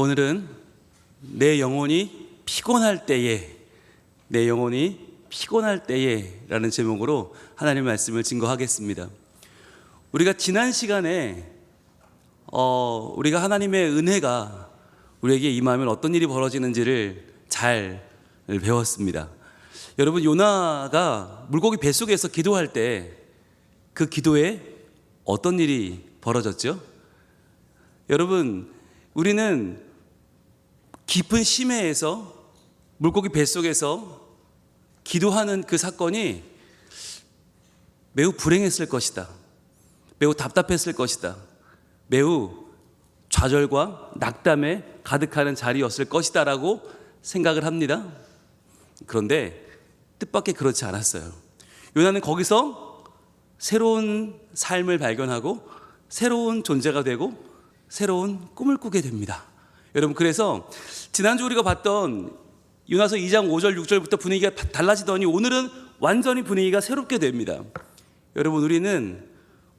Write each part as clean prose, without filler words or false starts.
오늘은 내 영혼이 피곤할 때에, 내 영혼이 피곤할 때에 라는 제목으로 하나님의 말씀을 증거하겠습니다. 우리가 지난 시간에 우리가 하나님의 은혜가 우리에게 임하면 어떤 일이 벌어지는지를 잘 배웠습니다. 여러분, 요나가 물고기 뱃속에서 기도할 때 그 기도에 어떤 일이 벌어졌죠? 여러분, 우리는 깊은 심해에서 물고기 뱃속에서 기도하는 그 사건이 매우 불행했을 것이다, 매우 답답했을 것이다, 매우 좌절과 낙담에 가득하는 자리였을 것이다 라고 생각을 합니다. 그런데 뜻밖의 그렇지 않았어요. 요나는 거기서 새로운 삶을 발견하고 새로운 존재가 되고 새로운 꿈을 꾸게 됩니다. 여러분, 그래서 지난주 우리가 봤던 요나서 2장 5절 6절부터 분위기가 달라지더니 오늘은 완전히 분위기가 새롭게 됩니다. 여러분, 우리는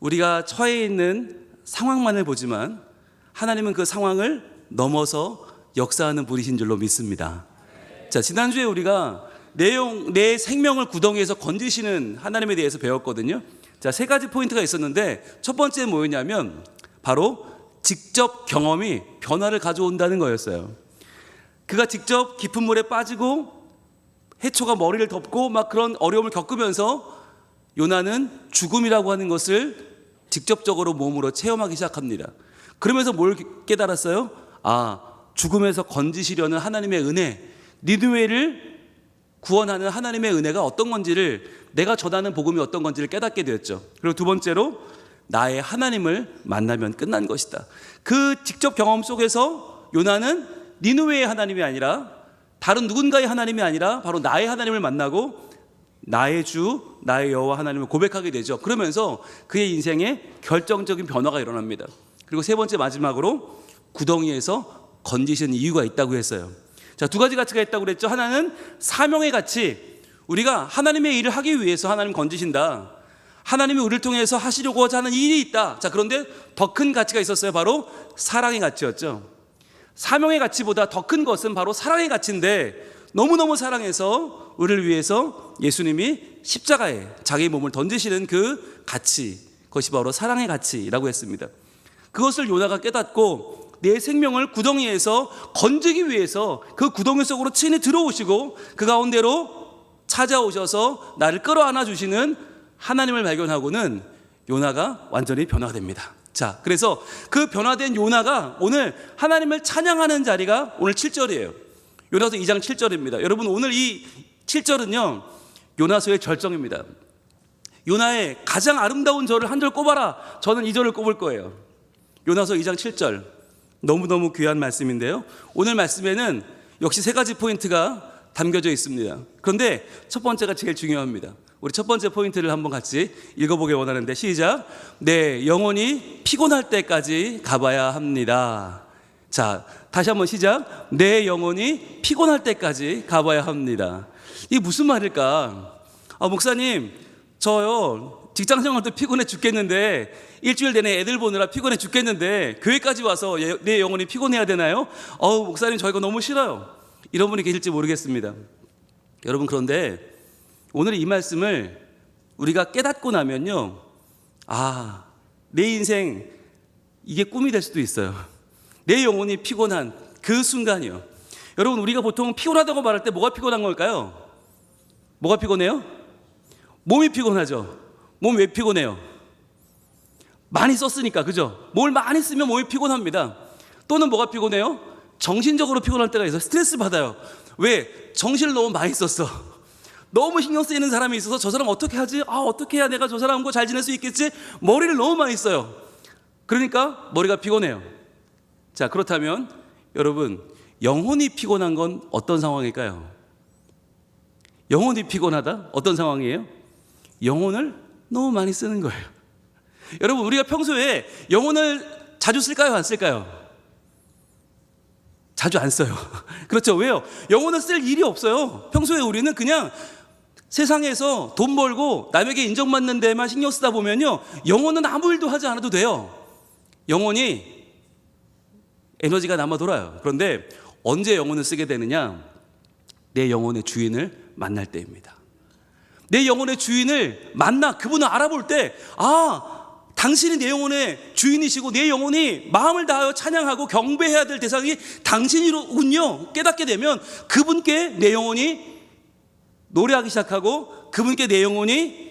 우리가 처해 있는 상황만을 보지만 하나님은 그 상황을 넘어서 역사하는 분이신 줄로 믿습니다. 자, 지난주에 우리가 내 생명을 구덩이에서 건지시는 하나님에 대해서 배웠거든요. 자, 세 가지 포인트가 있었는데 첫 번째는 뭐였냐면 바로 직접 경험이 변화를 가져온다는 거였어요. 그가 직접 깊은 물에 빠지고 해초가 머리를 덮고 막 그런 어려움을 겪으면서 요나는 죽음이라고 하는 것을 직접적으로 몸으로 체험하기 시작합니다. 그러면서 뭘 깨달았어요? 죽음에서 건지시려는 하나님의 은혜, 니느웨를 구원하는 하나님의 은혜가 어떤 건지를, 내가 전하는 복음이 어떤 건지를 깨닫게 되었죠. 그리고 두 번째로 나의 하나님을 만나면 끝난 것이다. 그 직접 경험 속에서 요나는 니느웨의 하나님이 아니라 다른 누군가의 하나님이 아니라 바로 나의 하나님을 만나고 나의 주, 나의 여호와 하나님을 고백하게 되죠. 그러면서 그의 인생에 결정적인 변화가 일어납니다. 그리고 세 번째, 마지막으로 구덩이에서 건지신 이유가 있다고 했어요. 자, 두 가지 가치가 있다고 그랬죠. 하나는 사명의 가치, 우리가 하나님의 일을 하기 위해서 하나님 건지신다, 하나님이 우리를 통해서 하시려고자 하는 일이 있다. 자, 그런데 더 큰 가치가 있었어요. 바로 사랑의 가치였죠. 사명의 가치보다 더 큰 것은 바로 사랑의 가치인데, 너무너무 사랑해서 우리를 위해서 예수님이 십자가에 자기 몸을 던지시는 그 가치, 그것이 바로 사랑의 가치라고 했습니다. 그것을 요나가 깨닫고 내 생명을 구덩이에서 건지기 위해서 그 구덩이 속으로 친히 들어오시고 그 가운데로 찾아오셔서 나를 끌어안아 주시는 하나님을 발견하고는 요나가 완전히 변화됩니다. 자, 그래서 그 변화된 요나가 오늘 하나님을 찬양하는 자리가 오늘 7절이에요. 요나서 2장 7절입니다. 여러분, 오늘 이 7절은요 요나서의 절정입니다. 요나의 가장 아름다운 절을 한 절 꼽아라. 저는 이 절을 꼽을 거예요. 요나서 2장 7절, 너무너무 귀한 말씀인데요, 오늘 말씀에는 역시 세 가지 포인트가 담겨져 있습니다. 그런데 첫 번째가 제일 중요합니다. 우리 첫 번째 포인트를 한번 같이 읽어보길 원하는데, 시작. 내 영혼이 피곤할 때까지 가봐야 합니다. 자, 다시 한번 시작. 내 영혼이 피곤할 때까지 가봐야 합니다. 이게 무슨 말일까? 목사님, 저요 직장생활도 피곤해 죽겠는데, 일주일 내내 애들 보느라 피곤해 죽겠는데 교회까지 와서 내 영혼이 피곤해야 되나요? 목사님, 저 이거 너무 싫어요. 이런 분이 계실지 모르겠습니다. 여러분, 그런데 오늘 이 말씀을 우리가 깨닫고 나면요, 내 인생 이게 꿈이 될 수도 있어요. 내 영혼이 피곤한 그 순간이요. 여러분, 우리가 보통 피곤하다고 말할 때 뭐가 피곤한 걸까요? 뭐가 피곤해요? 몸이 피곤하죠. 몸 왜 피곤해요? 많이 썼으니까, 그죠? 뭘 많이 쓰면 몸이 피곤합니다. 또는 뭐가 피곤해요? 정신적으로 피곤할 때가 있어요. 스트레스 받아요. 왜? 정신을 너무 많이 썼어. 너무 신경 쓰이는 사람이 있어서 저 사람 어떻게 하지? 어떻게 해야 내가 저 사람과 잘 지낼 수 있겠지? 머리를 너무 많이 써요. 그러니까 머리가 피곤해요. 자, 그렇다면 여러분, 영혼이 피곤한 건 어떤 상황일까요? 영혼이 피곤하다? 어떤 상황이에요? 영혼을 너무 많이 쓰는 거예요. 여러분, 우리가 평소에 영혼을 자주 쓸까요, 안 쓸까요? 자주 안 써요. 그렇죠. 왜요? 영혼을 쓸 일이 없어요. 평소에 우리는 그냥 세상에서 돈 벌고 남에게 인정받는 데만 신경 쓰다 보면요, 영혼은 아무 일도 하지 않아도 돼요. 영혼이 에너지가 남아 돌아요. 그런데 언제 영혼을 쓰게 되느냐? 내 영혼의 주인을 만날 때입니다. 내 영혼의 주인을 만나 그분을 알아볼 때, 당신이 내 영혼의 주인이시고 내 영혼이 마음을 다하여 찬양하고 경배해야 될 대상이 당신이로군요 깨닫게 되면 그분께 내 영혼이 노래하기 시작하고 그분께 내 영혼이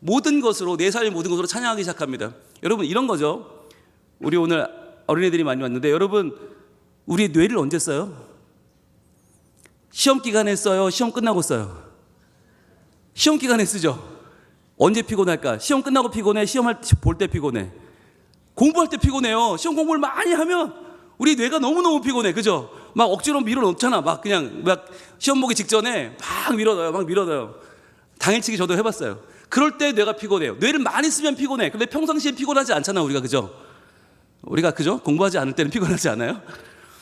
모든 것으로, 내 삶의 모든 것으로 찬양하기 시작합니다. 여러분, 이런 거죠. 우리 오늘 어린애들이 많이 왔는데, 여러분, 우리 뇌를 언제 써요? 시험 기간에 써요? 시험 끝나고 써요? 시험 기간에 쓰죠. 언제 피곤할까? 시험 끝나고 피곤해? 시험 볼 때 피곤해? 공부할 때 피곤해요. 시험 공부를 많이 하면 우리 뇌가 너무너무 피곤해. 그죠? 막 억지로 밀어넣잖아. 막 그냥 막 시험 보기 직전에 막 밀어넣어요. 당일치기 저도 해봤어요. 그럴 때 뇌가 피곤해요. 뇌를 많이 쓰면 피곤해. 근데 평상시에 피곤하지 않잖아, 우리가. 그죠? 우리가, 그죠? 공부하지 않을 때는 피곤하지 않아요?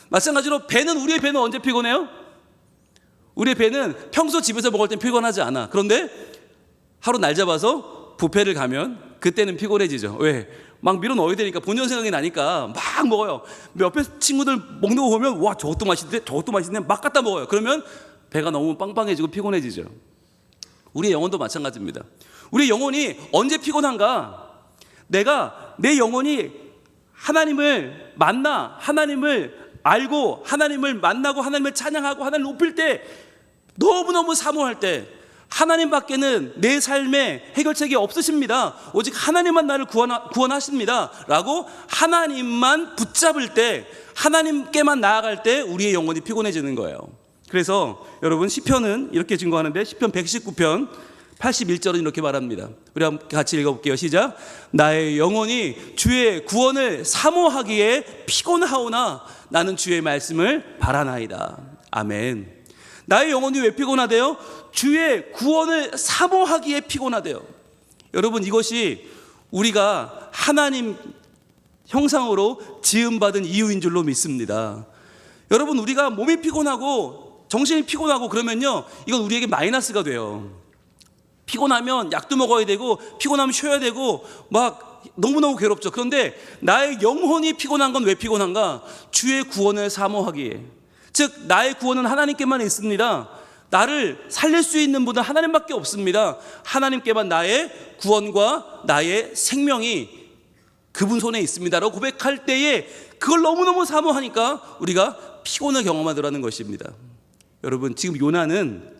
마찬가지로 우리의 배는 언제 피곤해요? 우리의 배는 평소 집에서 먹을 땐 피곤하지 않아. 그런데 하루 날 잡아서 뷔페를 가면 그때는 피곤해지죠. 왜? 막 밀어 넣어야 되니까, 본전 생각이 나니까 막 먹어요. 옆에 친구들 먹는 거 보면, 와, 저것도 맛있네 막 갖다 먹어요. 그러면 배가 너무 빵빵해지고 피곤해지죠. 우리의 영혼도 마찬가지입니다. 우리 영혼이 언제 피곤한가? 내 영혼이 하나님을 만나, 하나님을 알고, 하나님을 만나고, 하나님을 찬양하고, 하나님을 높일 때, 너무너무 사모할 때, 하나님밖에는 내 삶에 해결책이 없으십니다. 오직 하나님만 나를 구원하십니다. 라고 하나님만 붙잡을 때, 하나님께만 나아갈 때 우리의 영혼이 피곤해지는 거예요. 그래서 여러분, 시편은 이렇게 증거하는데, 시편 119편 81절은 이렇게 말합니다. 우리 한번 같이 읽어볼게요. 시작. 나의 영혼이 주의 구원을 사모하기에 피곤하오나 나는 주의 말씀을 바라나이다. 아멘. 나의 영혼이 왜 피곤하대요? 주의 구원을 사모하기에 피곤하대요. 여러분, 이것이 우리가 하나님 형상으로 지음받은 이유인 줄로 믿습니다. 여러분, 우리가 몸이 피곤하고 정신이 피곤하고 그러면요, 이건 우리에게 마이너스가 돼요. 피곤하면 약도 먹어야 되고, 피곤하면 쉬어야 되고, 막 너무너무 괴롭죠. 그런데 나의 영혼이 피곤한 건 왜 피곤한가? 주의 구원을 사모하기에. 즉, 나의 구원은 하나님께만 있습니다. 나를 살릴 수 있는 분은 하나님밖에 없습니다. 하나님께만 나의 구원과 나의 생명이 그분 손에 있습니다라고 고백할 때에 그걸 너무너무 사모하니까 우리가 피곤을 경험하더라는 것입니다. 여러분, 지금 요나는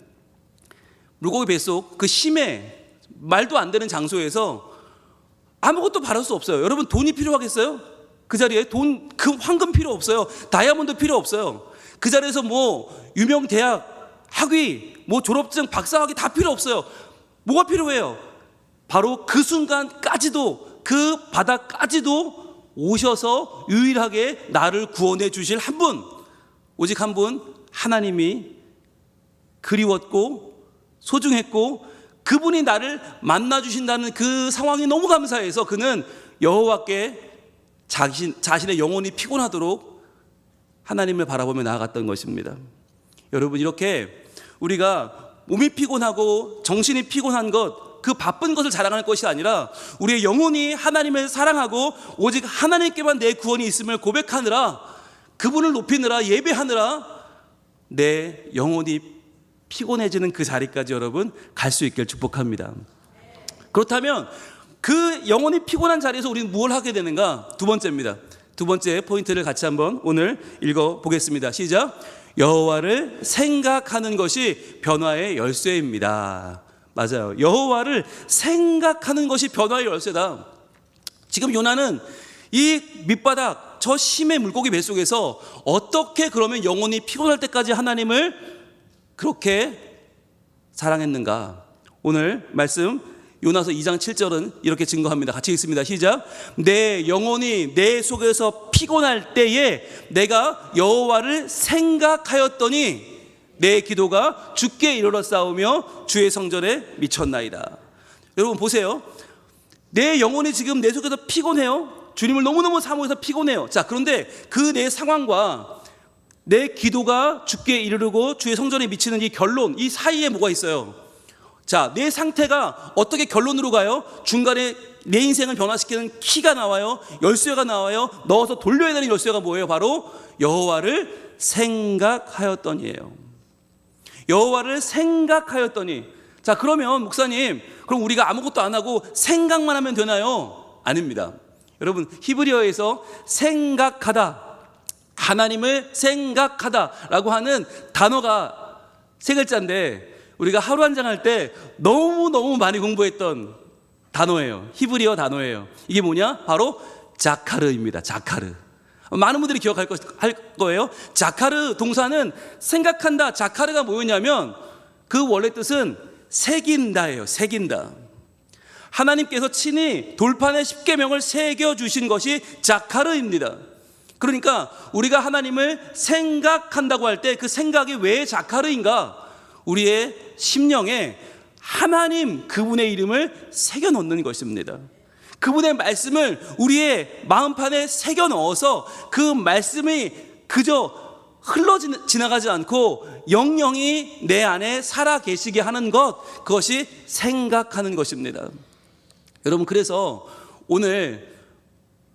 물고기 뱃속 그 심해, 말도 안 되는 장소에서 아무것도 바랄 수 없어요. 여러분, 돈이 필요하겠어요? 그 자리에 황금 필요 없어요. 다이아몬드 필요 없어요. 그 자리에서 뭐 유명 대학 학위, 뭐 졸업증, 박사학위 다 필요 없어요. 뭐가 필요해요? 바로 그 순간까지도, 그 바다까지도 오셔서 유일하게 나를 구원해 주실 한 분, 오직 한 분, 하나님이 그리웠고 소중했고 그분이 나를 만나주신다는 그 상황이 너무 감사해서 그는 여호와께 자신의 영혼이 피곤하도록 하나님을 바라보며 나아갔던 것입니다. 여러분, 이렇게 우리가 몸이 피곤하고 정신이 피곤한 것, 그 바쁜 것을 자랑할 것이 아니라 우리의 영혼이 하나님을 사랑하고 오직 하나님께만 내 구원이 있음을 고백하느라, 그분을 높이느라, 예배하느라 내 영혼이 피곤해지는 그 자리까지 여러분 갈 수 있길 축복합니다. 그렇다면 그 영혼이 피곤한 자리에서 우리는 무엇을 하게 되는가? 두 번째입니다. 두 번째 포인트를 같이 한번 오늘 읽어보겠습니다. 시작. 여호와를 생각하는 것이 변화의 열쇠입니다. 맞아요. 여호와를 생각하는 것이 변화의 열쇠다. 지금 요나는 이 밑바닥, 저 심해 물고기 뱃속에서 어떻게 그러면 영혼이 피곤할 때까지 하나님을 그렇게 사랑했는가? 오늘 말씀 요나서 2장 7절은 이렇게 증거합니다. 같이 읽습니다. 시작. 내 영혼이 내 속에서 피곤할 때에 내가 여호와를 생각하였더니 내 기도가 주께 이르러 싸우며 주의 성전에 미쳤나이다. 여러분 보세요. 내 영혼이 지금 내 속에서 피곤해요. 주님을 너무너무 사모해서 피곤해요. 자, 그런데 그 내 상황과 내 기도가 주께 이르르고 주의 성전에 미치는 이 결론, 이 사이에 뭐가 있어요? 자, 내 상태가 어떻게 결론으로 가요? 중간에 내 인생을 변화시키는 키가 나와요. 열쇠가 나와요. 넣어서 돌려야 되는 열쇠가 뭐예요? 바로 여호와를 생각하였더니예요. 여호와를 생각하였더니. 자, 그러면 목사님, 그럼 우리가 아무것도 안 하고 생각만 하면 되나요? 아닙니다. 여러분, 히브리어에서 생각하다, 하나님을 생각하다라고 하는 단어가 3글자인데 우리가 하루 한 장 할 때 너무너무 많이 공부했던 단어예요. 히브리어 단어예요. 이게 뭐냐? 바로 자카르입니다. 자카르. 많은 분들이 기억할 거예요. 자카르 동사는 생각한다. 자카르가 뭐였냐면 그 원래 뜻은 새긴다예요. 새긴다. 하나님께서 친히 돌판에 십계명을 새겨주신 것이 자카르입니다. 그러니까 우리가 하나님을 생각한다고 할 때 그 생각이 왜 자카르인가? 우리의 심령에 하나님 그분의 이름을 새겨 넣는 것입니다. 그분의 말씀을 우리의 마음판에 새겨 넣어서 그 말씀이 그저 지나가지 않고 영영이 내 안에 살아 계시게 하는 것, 그것이 생각하는 것입니다. 여러분, 그래서 오늘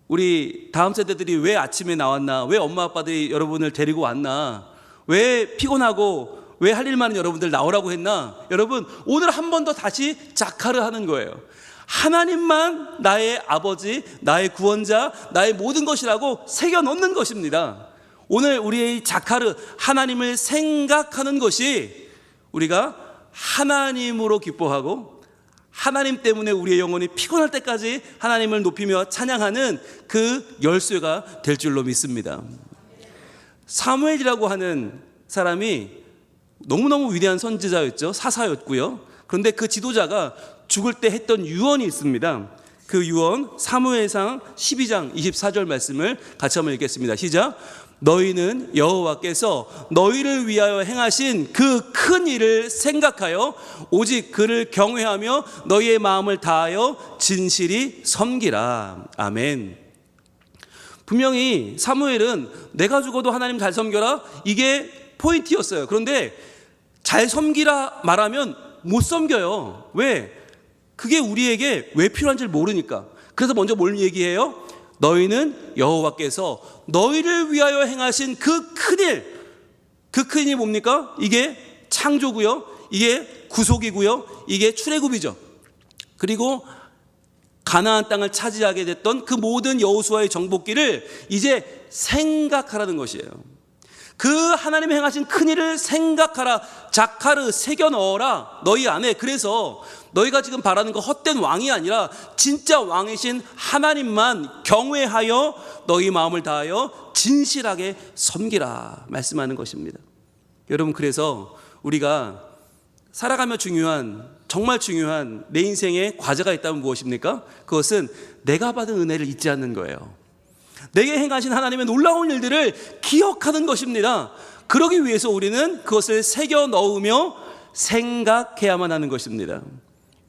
우리 다음 세대들이 왜 아침에 나왔나, 왜 엄마 아빠들이 여러분을 데리고 왔나, 왜 피곤하고 왜 할 일 많은 여러분들 나오라고 했나? 여러분, 오늘 한 번 더 다시 자카르 하는 거예요. 하나님만 나의 아버지, 나의 구원자, 나의 모든 것이라고 새겨 넣는 것입니다. 오늘 우리의 자카르, 하나님을 생각하는 것이 우리가 하나님으로 기뻐하고 하나님 때문에 우리의 영혼이 피곤할 때까지 하나님을 높이며 찬양하는 그 열쇠가 될 줄로 믿습니다. 사무엘이라고 하는 사람이 너무너무 위대한 선지자였죠. 사사였고요. 그런데 그 지도자가 죽을 때 했던 유언이 있습니다. 그 유언 사무엘상 12장 24절 말씀을 같이 한번 읽겠습니다. 시작. 너희는 여호와께서 너희를 위하여 행하신 그 큰 일을 생각하여 오직 그를 경외하며 너희의 마음을 다하여 진실이 섬기라. 아멘. 분명히 사무엘은 내가 죽어도 하나님 잘 섬겨라, 이게 포인트였어요. 그런데 잘 섬기라 말하면 못 섬겨요. 왜? 그게 우리에게 왜 필요한지를 모르니까. 그래서 먼저 뭘 얘기해요? 너희는 여호와께서 너희를 위하여 행하신 그 큰일, 그 큰일이 뭡니까? 이게 창조고요, 이게 구속이고요, 이게 출애굽이죠. 그리고 가나안 땅을 차지하게 됐던 그 모든 여호수아의 정복기를 이제 생각하라는 것이에요. 그 하나님이 행하신 큰일을 생각하라. 자카르 새겨 넣어라 너희 안에. 그래서 너희가 지금 바라는 거 헛된 왕이 아니라 진짜 왕이신 하나님만 경외하여 너희 마음을 다하여 진실하게 섬기라 말씀하는 것입니다. 여러분, 그래서 우리가 살아가며 정말 중요한 내 인생에 과제가 있다면 무엇입니까? 그것은 내가 받은 은혜를 잊지 않는 거예요. 내게 행하신 하나님의 놀라운 일들을 기억하는 것입니다. 그러기 위해서 우리는 그것을 새겨 넣으며 생각해야만 하는 것입니다.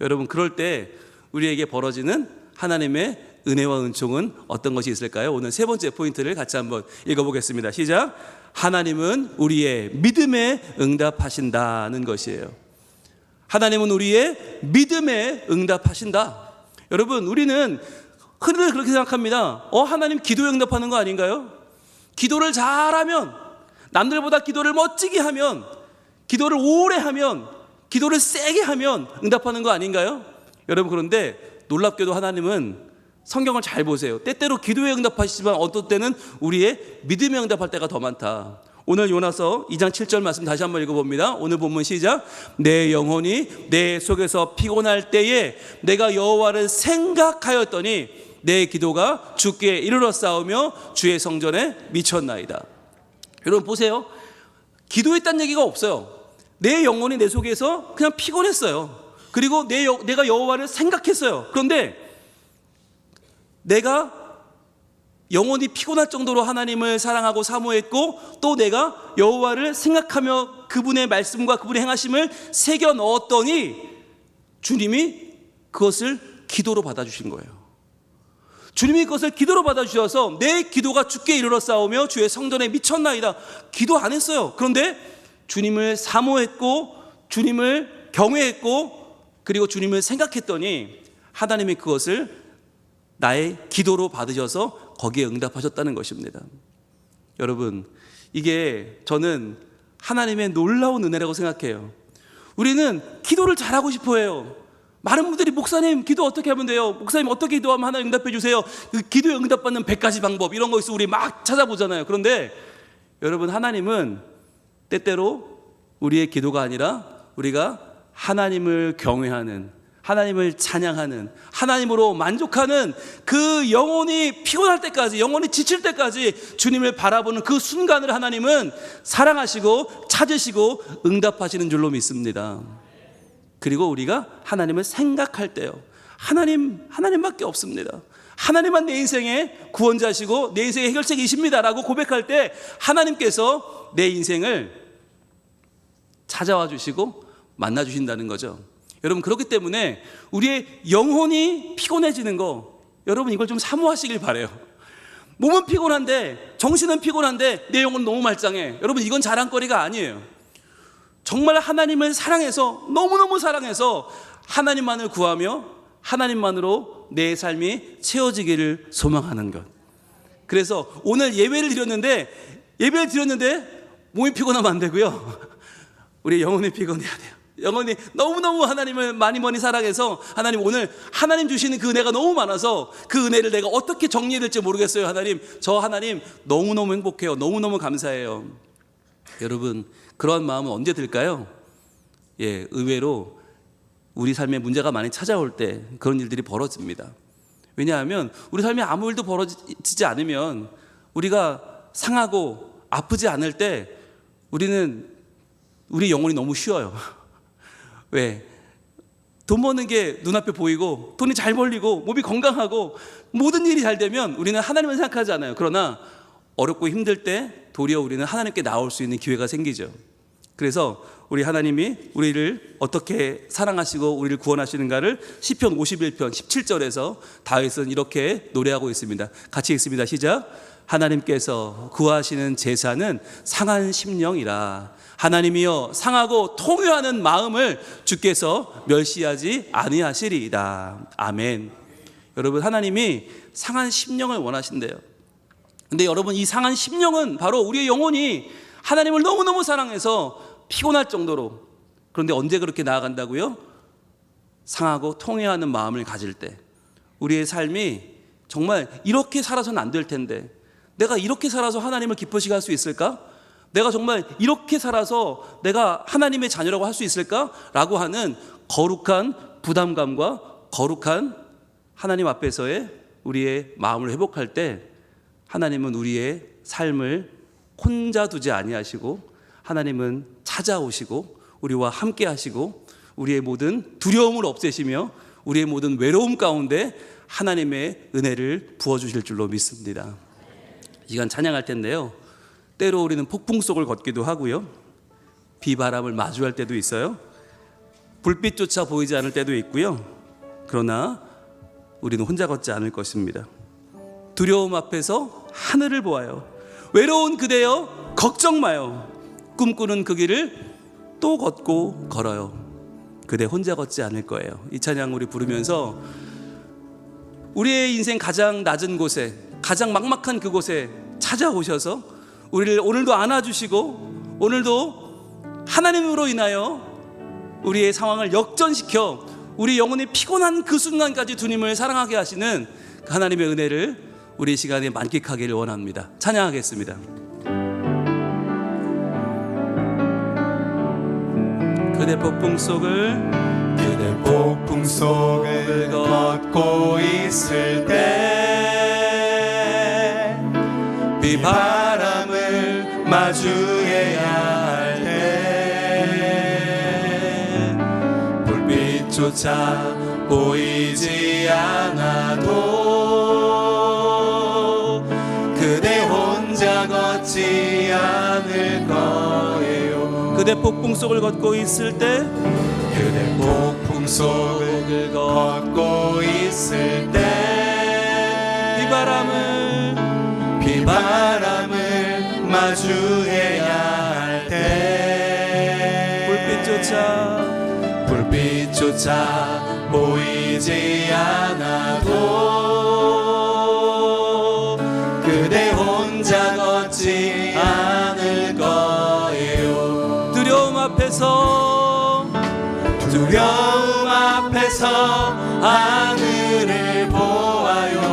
여러분, 그럴 때 우리에게 벌어지는 하나님의 은혜와 은총은 어떤 것이 있을까요? 오늘 3번째 포인트를 같이 한번 읽어보겠습니다. 시작. 하나님은 우리의 믿음에 응답하신다는 것이에요. 하나님은 우리의 믿음에 응답하신다. 여러분, 우리는 흔히들 그렇게 생각합니다. 하나님 기도에 응답하는 거 아닌가요? 기도를 잘하면, 남들보다 기도를 멋지게 하면, 기도를 오래 하면, 기도를 세게 하면 응답하는 거 아닌가요? 여러분, 그런데 놀랍게도 하나님은 성경을 잘 보세요. 때때로 기도에 응답하시지만 어떤 때는 우리의 믿음에 응답할 때가 더 많다. 오늘 요나서 2장 7절 말씀 다시 한번 읽어봅니다. 오늘 본문 시작. 내 영혼이 내 속에서 피곤할 때에 내가 여호와를 생각하였더니 내 기도가 주께 이르렀사오며 주의 성전에 미쳤나이다. 여러분 보세요. 기도했다는 얘기가 없어요. 내 영혼이 내 속에서 그냥 피곤했어요. 그리고 내가 여호와를 생각했어요. 그런데 내가 영혼이 피곤할 정도로 하나님을 사랑하고 사모했고 또 내가 여호와를 생각하며 그분의 말씀과 그분의 행하심을 새겨 넣었더니 주님이 그것을 기도로 받아주신 거예요. 주님이 그것을 기도로 받아주셔서 내 기도가 주께 이르렀사오며 주의 성전에 미쳤나이다. 기도 안 했어요. 그런데 주님을 사모했고 주님을 경외했고 그리고 주님을 생각했더니 하나님이 그것을 나의 기도로 받으셔서 거기에 응답하셨다는 것입니다. 여러분, 이게 저는 하나님의 놀라운 은혜라고 생각해요. 우리는 기도를 잘하고 싶어 해요. 많은 분들이 목사님 기도 어떻게 하면 돼요? 목사님 어떻게 기도하면 하나님 응답해 주세요? 그 기도에 응답받는 100가지 방법 이런 거 있어 우리 막 찾아보잖아요. 그런데 여러분, 하나님은 때때로 우리의 기도가 아니라 우리가 하나님을 경외하는, 하나님을 찬양하는, 하나님으로 만족하는 그 영혼이 피곤할 때까지, 영혼이 지칠 때까지 주님을 바라보는 그 순간을 하나님은 사랑하시고 찾으시고 응답하시는 줄로 믿습니다. 그리고 우리가 하나님을 생각할 때요, 하나님밖에 없습니다. 하나님만 내 인생의 구원자시고 내 인생의 해결책이십니다라고 고백할 때 하나님께서 내 인생을 찾아와 주시고 만나 주신다는 거죠. 여러분, 그렇기 때문에 우리의 영혼이 피곤해지는 거, 여러분 이걸 좀 사모하시길 바라요. 몸은 피곤한데, 정신은 피곤한데 내 영혼은 너무 말짱해. 여러분, 이건 자랑거리가 아니에요. 정말 하나님을 사랑해서, 너무너무 사랑해서 하나님만을 구하며 하나님만으로 내 삶이 채워지기를 소망하는 것. 그래서 오늘 예배를 드렸는데 몸이 피곤하면 안 되고요, 우리 영혼이 피곤해야 돼요. 영혼이 너무너무 하나님을 많이 사랑해서, 하나님 오늘 하나님 주시는 그 은혜가 너무 많아서 그 은혜를 내가 어떻게 정리해야 될지 모르겠어요. 하나님, 저 하나님 너무너무 행복해요. 너무너무 감사해요. 여러분, 그러한 마음은 언제 들까요? 의외로 우리 삶에 문제가 많이 찾아올 때 그런 일들이 벌어집니다. 왜냐하면 우리 삶에 아무 일도 벌어지지 않으면, 우리가 상하고 아프지 않을 때 우리 영혼이 너무 쉬어요. 왜? 돈 버는 게 눈앞에 보이고 돈이 잘 벌리고 몸이 건강하고 모든 일이 잘 되면 우리는 하나님을 생각하지 않아요. 그러나 어렵고 힘들 때 도리어 우리는 하나님께 나올 수 있는 기회가 생기죠. 그래서 우리 하나님이 우리를 어떻게 사랑하시고 우리를 구원하시는가를 시편 51편 17절에서 다윗은 이렇게 노래하고 있습니다. 같이 읽습니다. 시작. 하나님께서 구하시는 제사는 상한 심령이라. 하나님이여, 상하고 통회하는 마음을 주께서 멸시하지 아니하시리이다. 아멘. 여러분, 하나님이 상한 심령을 원하신대요. 근데 여러분, 이 상한 심령은 바로 우리의 영혼이 하나님을 너무너무 사랑해서 피곤할 정도로, 그런데 언제 그렇게 나아간다고요? 상하고 통회하는 마음을 가질 때. 우리의 삶이 정말 이렇게 살아서는 안 될 텐데, 내가 이렇게 살아서 하나님을 기쁘시게 할 수 있을까? 내가 정말 이렇게 살아서 내가 하나님의 자녀라고 할 수 있을까? 라고 하는 거룩한 부담감과 거룩한 하나님 앞에서의 우리의 마음을 회복할 때, 하나님은 우리의 삶을 혼자 두지 아니하시고 하나님은 찾아오시고 우리와 함께 하시고 우리의 모든 두려움을 없애시며 우리의 모든 외로움 가운데 하나님의 은혜를 부어주실 줄로 믿습니다. 이 시간 찬양할 텐데요, 때로 우리는 폭풍 속을 걷기도 하고요, 비바람을 마주할 때도 있어요. 불빛조차 보이지 않을 때도 있고요. 그러나 우리는 혼자 걷지 않을 것입니다. 두려움 앞에서 하늘을 보아요. 외로운 그대여 걱정 마요. 꿈꾸는 그 길을 또 걷고 걸어요. 그대 혼자 걷지 않을 거예요. 이 찬양 우리 부르면서 우리의 인생 가장 낮은 곳에, 가장 막막한 그곳에 찾아오셔서 우리를 오늘도 안아주시고 오늘도 하나님으로 인하여 우리의 상황을 역전시켜 우리 영혼이 피곤한 그 순간까지 주님을 사랑하게 하시는 하나님의 은혜를 우리 시간에 만끽하기를 원합니다. 찬양하겠습니다. 그대 폭풍 속을 걷고 있을 때 비바람을 마주해야 할 때 불빛조차 보이지 않아도 그대 혼자 걷지 않을 거예요. 그대 폭풍 속을 걷고 있을 때, 그대 폭풍 속을 걷고 있을 때 비바람을 마주해야 할 때 불빛조차 보이지 않아도 걷지 않을 거예요. 두려움 앞에서 하늘을 보아요.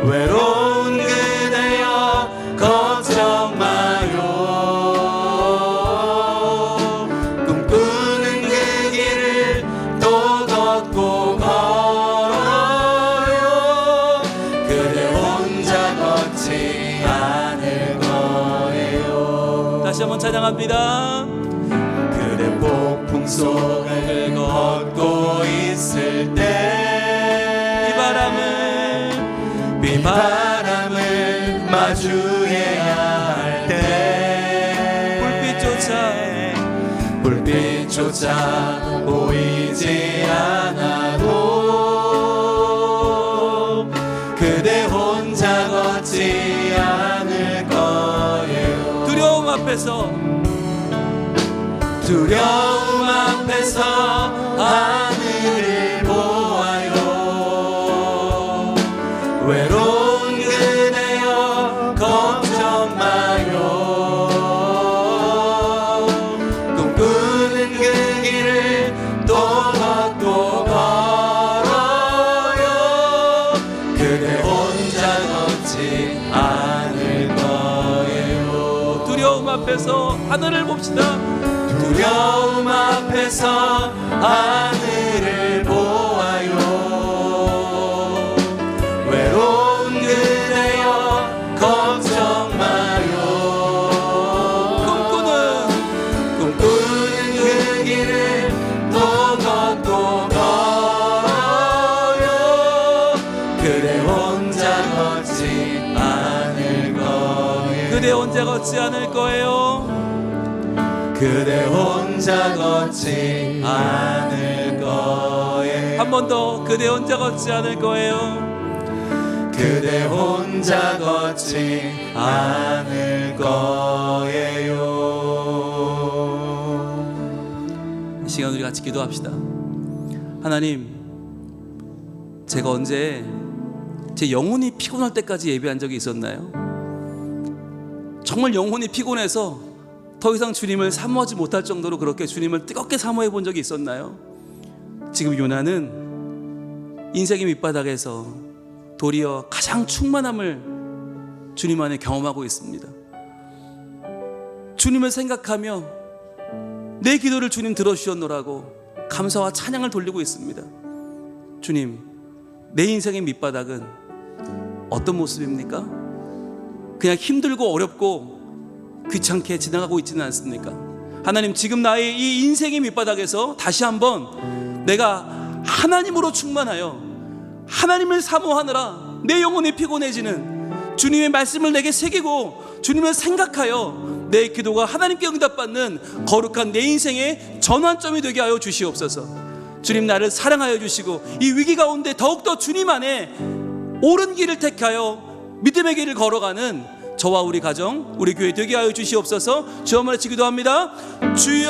외로운 그대여 걱정 마요. 꿈꾸는 그 길을 또 걷고 걸어요. 그대 혼자 걷지 않을 거예요. 다시 한번 찬양합니다. 그대 폭풍 속을 걷고 있을 때 비바람을 마주해야 할 때 불빛조차 보이지 않아도 그대 혼자 걷지 않을 거예요. 두려움 앞에서 하늘을 보아요. 외로운 그대여 걱정 마요. 꿈꾸는 그 길을 또 걷고 걸어요. 그대 혼자 걷지 않을 거예요. 두려움 앞에서 하늘을 봅시다. 두려움 앞에서 하늘을 보아요. 외로운 그대여 걱정 마요. 꿈꾸는 그 길을 또 걷고 걸어요. 그대 혼자 걷지 않을 거예요. 그대 혼자 걷지 않을 거예요. 그대 혼자 걷지 않을 거예요. 한 번 더 그대 혼자 걷지 않을 거예요. 그대 혼자 걷지 않을 거예요. 이 시간 우리 같이 기도합시다. 하나님, 제가 언제 제 영혼이 피곤할 때까지 예배한 적이 있었나요? 정말 영혼이 피곤해서 더 이상 주님을 사모하지 못할 정도로 그렇게 주님을 뜨겁게 사모해 본 적이 있었나요? 지금 요나는 인생의 밑바닥에서 도리어 가장 충만함을 주님 안에 경험하고 있습니다. 주님을 생각하며 내 기도를 주님 들어주셨노라고 감사와 찬양을 돌리고 있습니다. 주님, 내 인생의 밑바닥은 어떤 모습입니까? 그냥 힘들고 어렵고 귀찮게 지나가고 있지는 않습니까? 하나님, 지금 나의 이 인생의 밑바닥에서 다시 한번 내가 하나님으로 충만하여 하나님을 사모하느라 내 영혼이 피곤해지는 주님의 말씀을 내게 새기고 주님을 생각하여 내 기도가 하나님께 응답받는 거룩한 내 인생의 전환점이 되게 하여 주시옵소서. 주님, 나를 사랑하여 주시고 이 위기 가운데 더욱더 주님 안에 옳은 길을 택하여 믿음의 길을 걸어가는 저와 우리 가정, 우리 교회 되게 하여 주시옵소서. 주여 말에 기도합니다. 주여,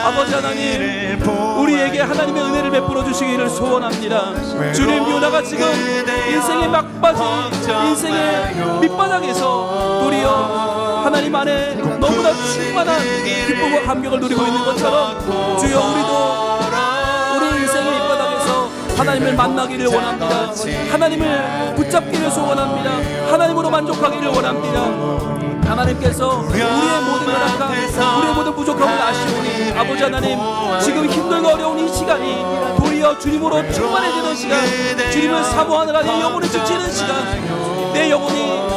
아버지 하나님, 우리에게 하나님의 은혜를 베풀어 주시기를 소원합니다. 주님, 요나가 지금 인생의 막바지, 인생의 밑바닥에서 도리어 하나님 안에 너무나 충만한 기쁨과 감격을 누리고 있는 것처럼 주여, 우리도 우리 인생의 밑바닥에서 하나님을 만나기를 원합니다. 하나님을 붙잡기를 소원합니다. 하나님으로 만족하기를 원합니다. 하나님께서 우리의 모든 연약함, 우리의 모든 부족함을 아시오니 아버지 하나님, 지금 힘들고 어려운 이 시간이 도리어 주님으로 충만해지는 시간, 주님을 사모하느라 내 영혼이 지치는 시간, 내 영혼이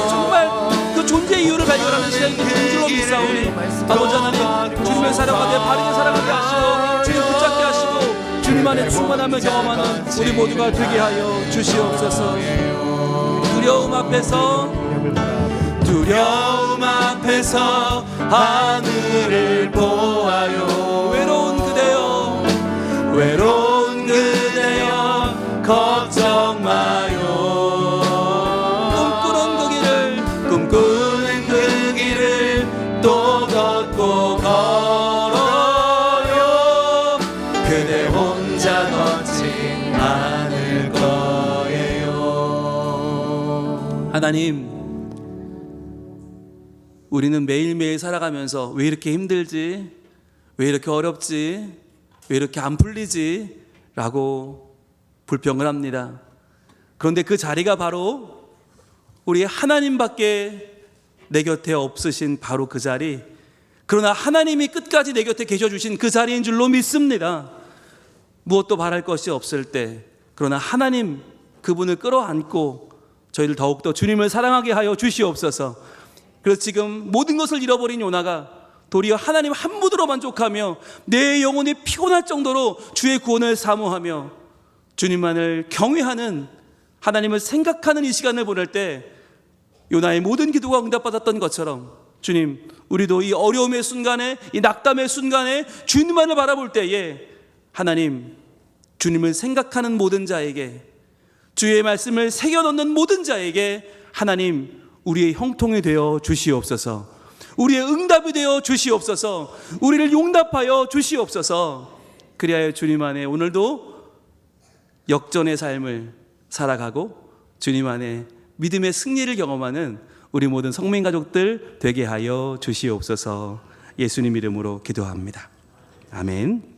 정말 그 존재의 이유를 발견하는 시간이 된 줄로 믿사오니 아버지 하나님, 주님을 사랑하되 바르게 사랑하게 하시고 주님 붙잡게 하시고 주님 안에 충만함을 경험하는 우리 모두가 되게 하여 주시옵소서. 두려움 앞에서 하늘을 보아요. 외로운 그대여 걱정 마요. 꿈꾸는 그 길을 또 걷고 걸어요. 그대 혼자 걷지 않을 거예요. 하나님, 우리는 매일매일 살아가면서 왜 이렇게 힘들지? 왜 이렇게 어렵지? 왜 이렇게 안 풀리지? 라고 불평을 합니다. 그런데 그 자리가 바로 우리 하나님밖에 내 곁에 없으신 바로 그 자리, 그러나 하나님이 끝까지 내 곁에 계셔주신 그 자리인 줄로 믿습니다. 무엇도 바랄 것이 없을 때, 그러나 하나님 그분을 끌어안고 저희를 더욱더 주님을 사랑하게 하여 주시옵소서. 그래서 지금 모든 것을 잃어버린 요나가 도리어 하나님 한 분으로 만족하며 내 영혼이 피곤할 정도로 주의 구원을 사모하며 주님만을 경외하는, 하나님을 생각하는 이 시간을 보낼 때 요나의 모든 기도가 응답받았던 것처럼 주님, 우리도 이 어려움의 순간에, 이 낙담의 순간에 주님만을 바라볼 때에 하나님, 주님을 생각하는 모든 자에게, 주의 말씀을 새겨넣는 모든 자에게 하나님, 우리의 형통이 되어 주시옵소서. 우리의 응답이 되어 주시옵소서. 우리를 용납하여 주시옵소서. 그리하여 주님 안에 오늘도 역전의 삶을 살아가고 주님 안에 믿음의 승리를 경험하는 우리 모든 성민 가족들 되게 하여 주시옵소서. 예수님 이름으로 기도합니다. 아멘.